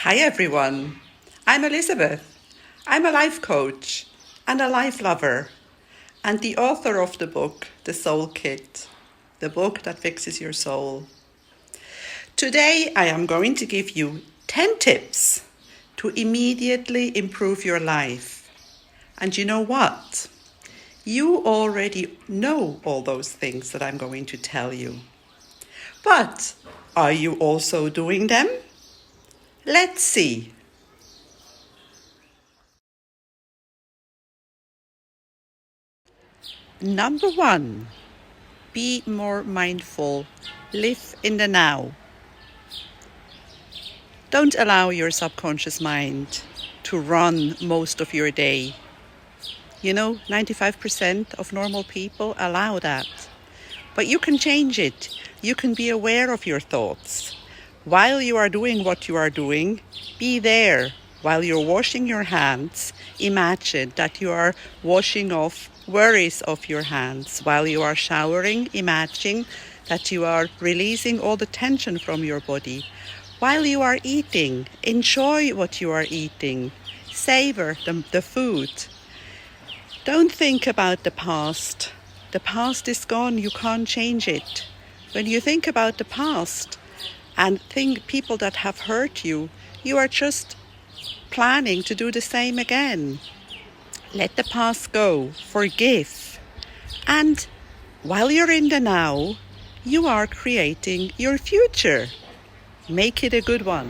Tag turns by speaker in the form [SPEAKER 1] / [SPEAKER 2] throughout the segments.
[SPEAKER 1] Hi everyone, I'm Elizabeth. I'm a life coach and a life lover and the author of the book, The Soul Kit, the book that fixes your soul. Today I am going to give you 10 tips to immediately improve your life. And you know what? You already know all those things that I'm going to tell you. But are you also doing them? Let's see. Number 1, be more mindful. Live in the now. Don't allow your subconscious mind to run most of your day. 95% of normal people allow that. But you can change it. You can be aware of your thoughts. While you are doing what you are doing, be there. While you're washing your hands, imagine that you are washing off worries off your hands. While you are showering, imagine that you are releasing all the tension from your body. While you are eating, enjoy what you are eating. Savor the food. Don't think about the past. The past is gone, you can't change it. When you think about the past and think people that have hurt you, you are just planning to do the same again. Let the past go, forgive. And while you're in the now, you are creating your future. Make it a good one.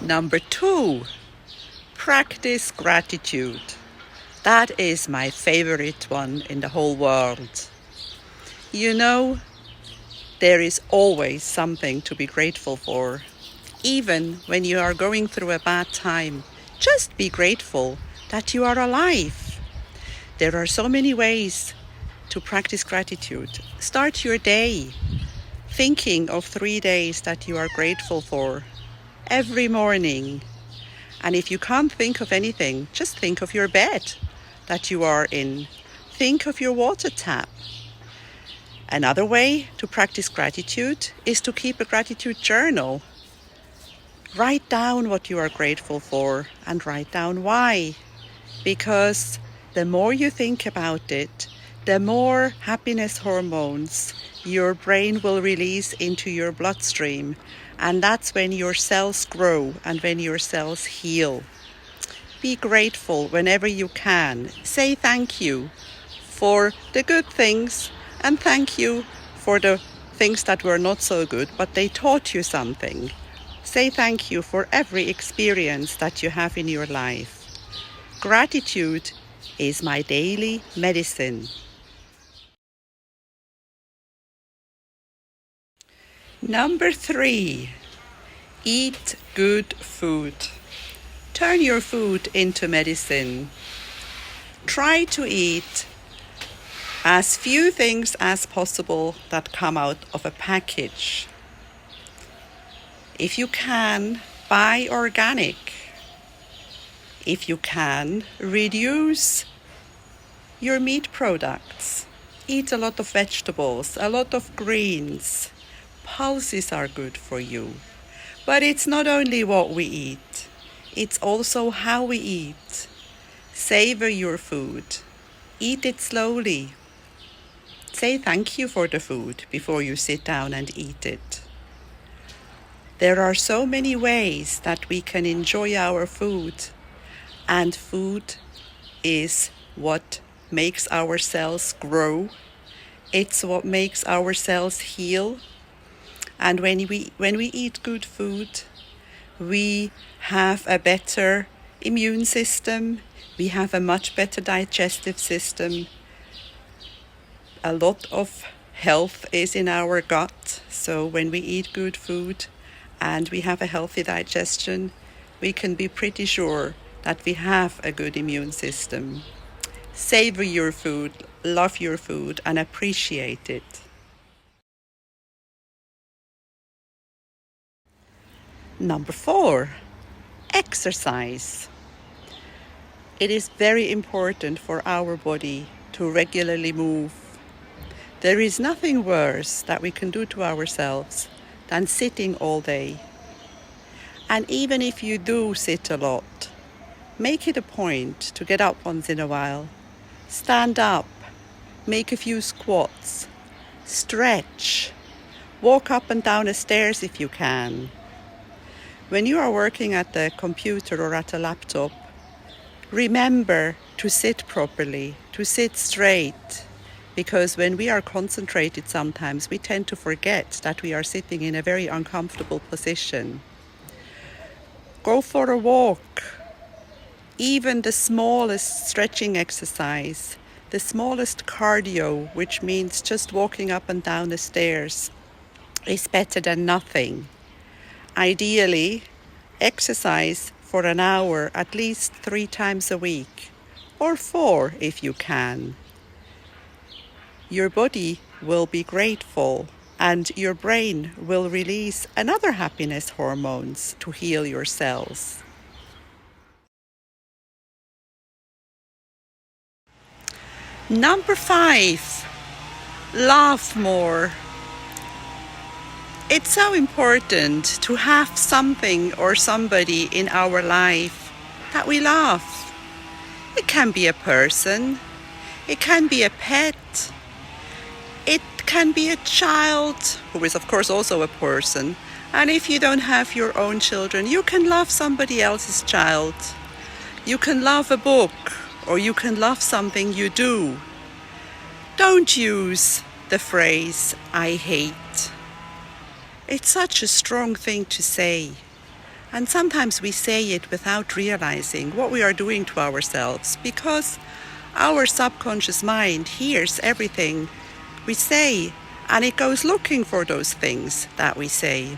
[SPEAKER 1] Number 2, practice gratitude. That is my favorite one in the whole world. There is always something to be grateful for. Even when you are going through a bad time, just be grateful that you are alive. There are so many ways to practice gratitude. Start your day thinking of 3 days that you are grateful for every morning. And if you can't think of anything, just think of your bed that you are in. Think of your water tap. Another way to practice gratitude is to keep a gratitude journal. Write down what you are grateful for and write down why. Because the more you think about it, the more happiness hormones your brain will release into your bloodstream. And that's when your cells grow and when your cells heal. Be grateful whenever you can. Say thank you for the good things and thank you for the things that were not so good, but they taught you something. Say thank you for every experience that you have in your life. Gratitude is my daily medicine. Number 3, eat good food. Turn your food into medicine. Try to eat as few things as possible that come out of a package. If you can, buy organic. If you can, reduce your meat products. Eat a lot of vegetables, a lot of greens. Pulses are good for you. But it's not only what we eat, it's also how we eat. Savor your food. Eat it slowly. Say thank you for the food before you sit down and eat it. There are so many ways that we can enjoy our food, and food is what makes our cells grow. It's what makes our cells heal. And when we eat good food, we have a better immune system. We have a much better digestive system. A lot of health is in our gut. So when we eat good food and we have a healthy digestion, we can be pretty sure that we have a good immune system. Savor your food, love your food, and appreciate it. Number 4, exercise. It is very important for our body to regularly move. There is nothing worse that we can do to ourselves than sitting all day. And even if you do sit a lot, make it a point to get up once in a while. Stand up, make a few squats, stretch, walk up and down the stairs if you can. When you are working at the computer or at a laptop, remember to sit properly, to sit straight, because when we are concentrated sometimes we tend to forget that we are sitting in a very uncomfortable position. Go for a walk. Even the smallest stretching exercise, the smallest cardio, which means just walking up and down the stairs, is better than nothing. Ideally, exercise for an hour at least 3 times a week, or 4 if you can. Your body will be grateful and your brain will release another happiness hormones to heal your cells. Number 5, laugh more. It's so important to have something or somebody in our life that we laugh. It can be a person, it can be a pet, it can be a child, who is of course also a person. And if you don't have your own children, you can love somebody else's child. You can love a book, or you can love something you do. Don't use the phrase, I hate. It's such a strong thing to say. And sometimes we say it without realizing what we are doing to ourselves, because our subconscious mind hears everything we say and it goes looking for those things that we say.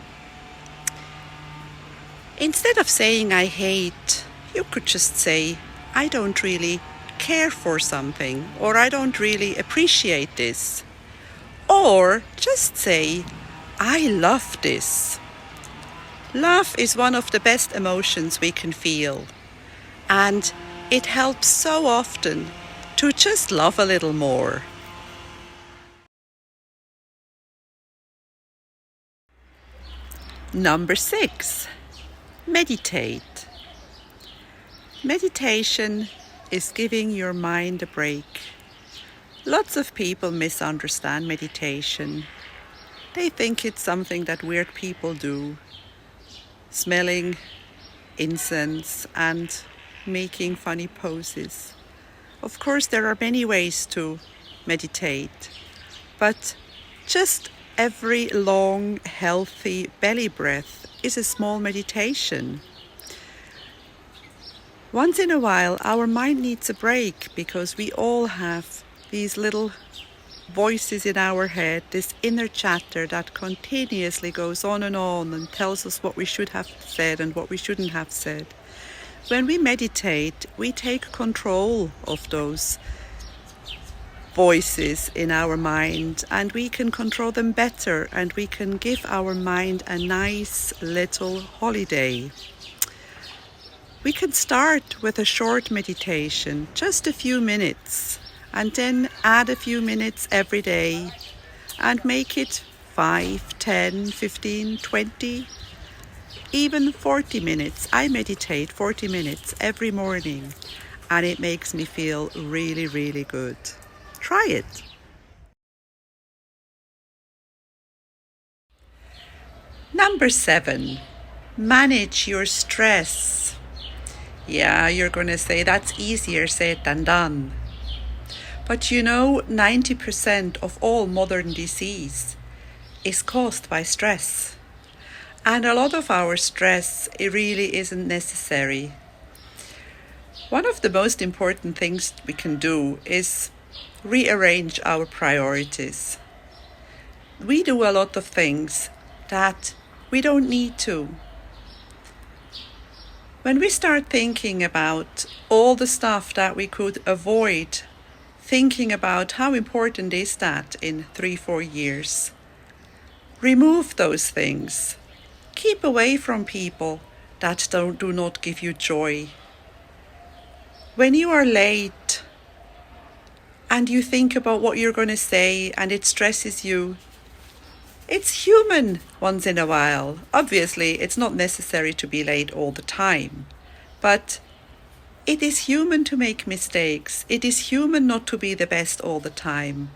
[SPEAKER 1] Instead of saying I hate, you could just say, I don't really care for something, or I don't really appreciate this. Or just say, I love this. Love is one of the best emotions we can feel, and it helps so often to just love a little more. Number 6, meditate. Meditation is giving your mind a break. Lots of people misunderstand meditation. They think it's something that weird people do, smelling incense and making funny poses. Of course, there are many ways to meditate, but just every long, healthy belly breath is a small meditation. Once in a while, our mind needs a break, because we all have these little voices in our head, this inner chatter that continuously goes on and tells us what we should have said and what we shouldn't have said. When we meditate, we take control of those voices in our mind, and we can control them better, and we can give our mind a nice little holiday. We can start with a short meditation, just a few minutes, and then add a few minutes every day and make it 5, 10, 15, 20, even 40 minutes. I meditate 40 minutes every morning, and it makes me feel really, really good. Try it. Number 7, manage your stress. Yeah, you're going to say that's easier said than done. But 90% of all modern disease is caused by stress. And a lot of our stress, it really isn't necessary. One of the most important things we can do is rearrange our priorities. We do a lot of things that we don't need to. When we start thinking about all the stuff that we could avoid, thinking about how important is that in 3-4 years, remove those things. Keep away from people that do not give you joy. When you are late and you think about what you're going to say and it stresses you. It's human once in a while. Obviously, it's not necessary to be late all the time, but it is human to make mistakes. It is human not to be the best all the time.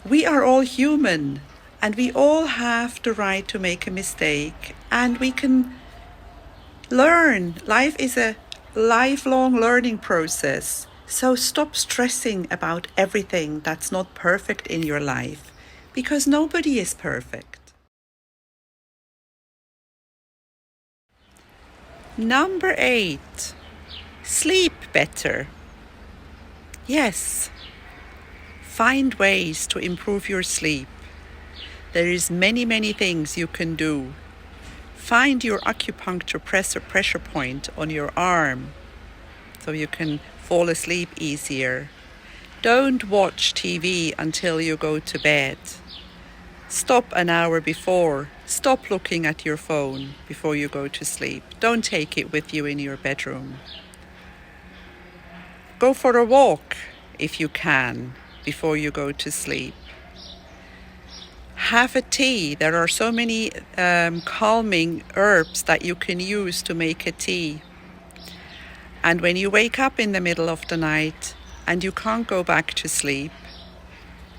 [SPEAKER 1] We are all human, and we all have the right to make a mistake, and we can learn. Life is a lifelong learning process. So stop stressing about everything that's not perfect in your life, because nobody is perfect. Number 8, sleep better. Yes, find ways to improve your sleep. There is many things you can do. Find your acupuncture pressure point on your arm so you can fall asleep easier. Don't watch TV until you go to bed. Stop an hour before. Stop looking at your phone before you go to sleep. Don't take it with you in your bedroom. Go for a walk if you can before you go to sleep. Have a tea. There are so many calming herbs that you can use to make a tea. And when you wake up in the middle of the night and you can't go back to sleep,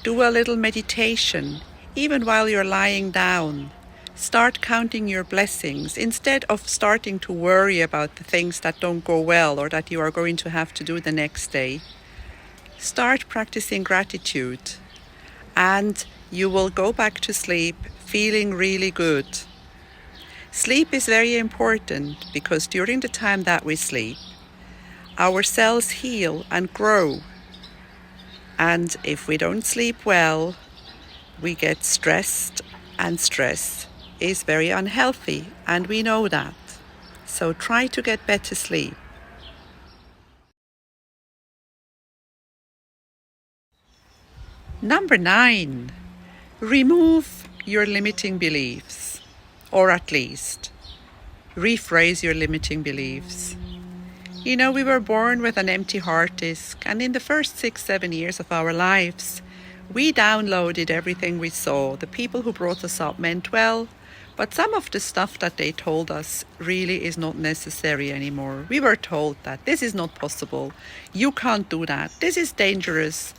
[SPEAKER 1] do a little meditation, even while you're lying down. Start counting your blessings instead of starting to worry about the things that don't go well or that you are going to have to do the next day. Start practicing gratitude, and you will go back to sleep feeling really good. Sleep is very important because during the time that we sleep, our cells heal and grow. And if we don't sleep well, we get stressed, and stress is very unhealthy, and we know that. So try to get better sleep. Number 9, remove your limiting beliefs, or at least rephrase your limiting beliefs. You know, we were born with an empty hard disk, and in the first 6-7 years of our lives, we downloaded everything we saw. The people who brought us up meant well, but some of the stuff that they told us really is not necessary anymore. We were told that this is not possible, you can't do that, this is dangerous,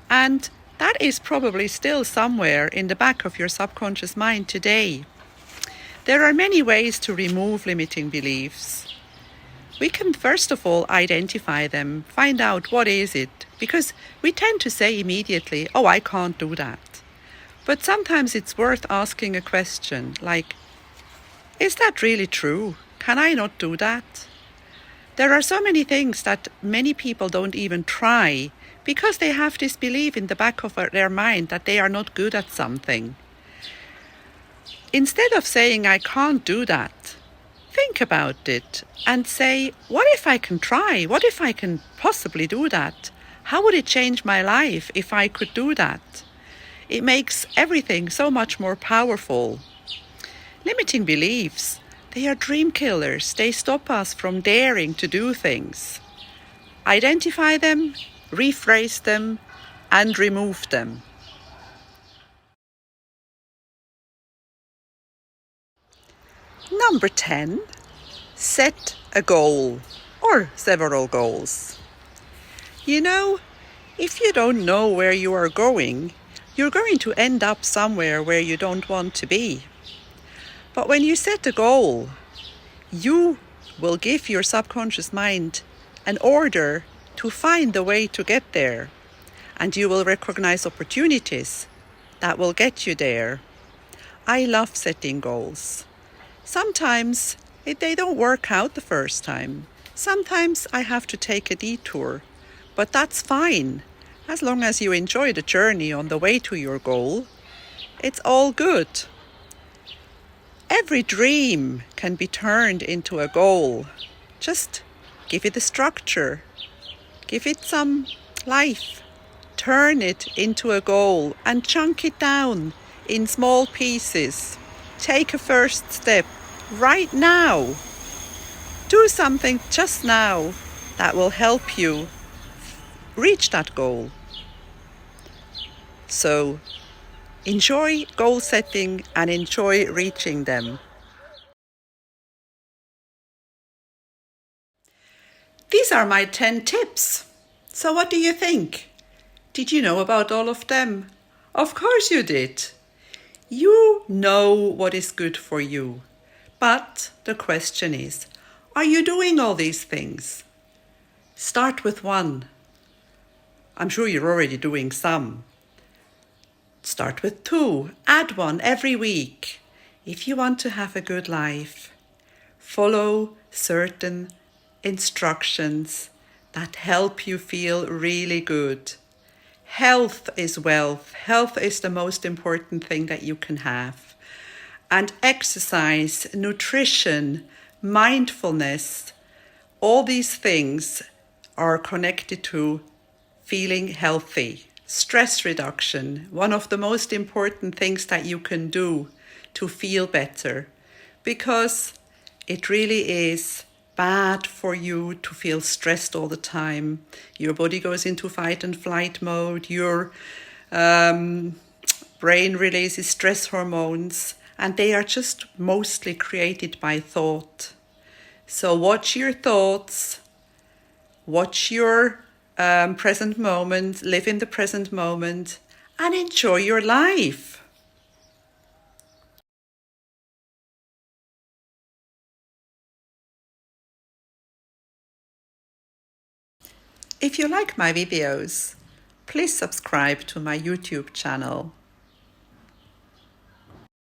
[SPEAKER 1] and that is probably still somewhere in the back of your subconscious mind today. There are many ways to remove limiting beliefs. We can first of all identify them, find out what is it, because we tend to say immediately, oh, I can't do that. But sometimes it's worth asking a question like, is that really true? Can I not do that? There are so many things that many people don't even try because they have this belief in the back of their mind that they are not good at something. Instead of saying, I can't do that, think about it and say, what if I can try? What if I can possibly do that? How would it change my life if I could do that? It makes everything so much more powerful. Limiting beliefs, they are dream killers. They stop us from daring to do things. Identify them, rephrase them, and remove them. Number 10, set a goal or several goals. You know, if you don't know where you are going, you're going to end up somewhere where you don't want to be. But when you set a goal, you will give your subconscious mind an order to find the way to get there, and you will recognize opportunities that will get you there. I love setting goals. Sometimes they don't work out the first time. Sometimes I have to take a detour, but that's fine. As long as you enjoy the journey on the way to your goal, it's all good. Every dream can be turned into a goal. Just give it a structure. Give it some life. Turn it into a goal and chunk it down in small pieces. Take a first step right now. Do something just now that will help you reach that goal. So enjoy goal setting and enjoy reaching them. These are my 10 tips. So what do you think? Did you know about all of them? Of course you did. You know what is good for you. But the question is, are you doing all these things? Start with one. I'm sure you're already doing some. Start with two. Add one every week. If you want to have a good life, follow certain instructions that help you feel really good. Health is wealth. Health is the most important thing that you can have. And exercise, nutrition, mindfulness, all these things are connected to feeling healthy. Stress reduction, one of the most important things that you can do to feel better, because it really is bad for you to feel stressed all the time. Your body goes into fight and flight mode, your brain releases stress hormones, and they are just mostly created by thought. So watch your thoughts, watch your present moment, live in the present moment, and enjoy your life. If you like my videos, please subscribe to my YouTube channel.